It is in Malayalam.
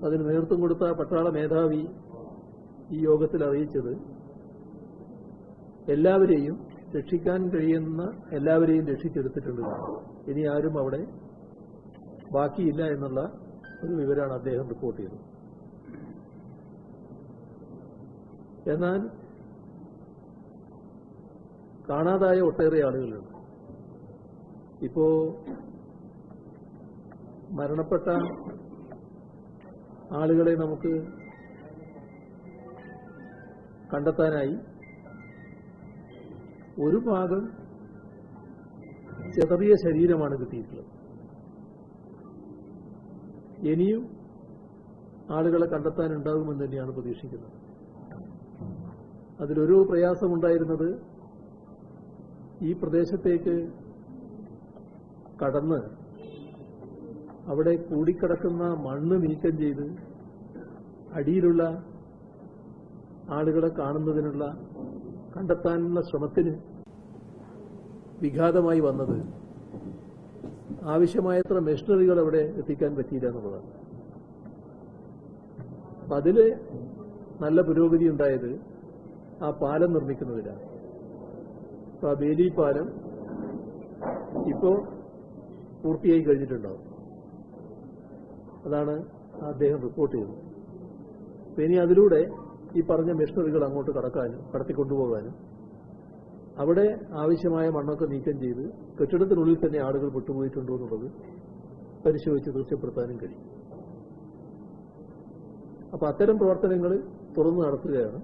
അതിന് നേതൃത്വം കൊടുത്ത പട്ടാള മേധാവി ഈ യോഗത്തിൽ അറിയിച്ചത് എല്ലാവരെയും രക്ഷിക്കാൻ കഴിയുന്ന എല്ലാവരെയും രക്ഷിച്ചെടുത്തിട്ടുണ്ട്. ഇനി ആരും അവിടെ ബാക്കിയില്ല എന്നുള്ള ഒരു വിവരമാണ് അദ്ദേഹം റിപ്പോർട്ട് ചെയ്തത്. എന്നാൽ കാണാതായ ഒട്ടേറെ ആളുകളുണ്ട്. ഇപ്പോ മരണപ്പെട്ട ആളുകളെ നമുക്ക് കണ്ടെത്താനായി ഒരു ഭാഗം ചെറിയ ശരീരമാണ് കിട്ടിയിട്ടുള്ളത്. ഇനിയും ആളുകളെ കണ്ടെത്താനുണ്ടാകുമെന്ന് തന്നെയാണ് പ്രതീക്ഷിക്കുന്നത്. അതിലൊരു പ്രയാസമുണ്ടായിരുന്നത് ഈ പ്രദേശത്തേക്ക് കടന്ന് അവിടെ കൂടിക്കിടക്കുന്ന മണ്ണ് നീക്കം ചെയ്ത് അടിയിലുള്ള ആളുകളെ കാണുന്നതിനുള്ള കണ്ടെത്താനുള്ള ശ്രമത്തിന് വിഘാതമായി വന്നത് ആവശ്യമായത്ര മെഷീനറികൾ അവിടെ എത്തിക്കാൻ പറ്റിയില്ല എന്നുള്ളതാണ്. അപ്പം അതിൽ നല്ല പുരോഗതി ഉണ്ടായത് ആ പാലം നിർമ്മിക്കുന്നതിലാണ്. അപ്പോൾ ആ ബേലി പാലം ഇപ്പോൾ പൂർത്തിയായി കഴിഞ്ഞിട്ടുണ്ടാവും. അതാണ് അദ്ദേഹം റിപ്പോർട്ട് ചെയ്തത്. ഇനി അതിലൂടെ ഈ പറഞ്ഞ മെഷീനറികൾ അങ്ങോട്ട് കടത്തിക്കൊണ്ടുപോകാനും അവിടെ ആവശ്യമായ മണ്ണൊക്കെ നീക്കം ചെയ്ത് കെട്ടിടത്തിനുള്ളിൽ തന്നെ ആളുകൾ വിട്ടുപോയിട്ടുണ്ടോ എന്നുള്ളത് പരിശോധിച്ച് തീർച്ചപ്പെടുത്താനും കഴിയും. അപ്പോൾ അത്തരം പ്രവർത്തനങ്ങൾ തുറന്നു നടത്തുകയാണ്.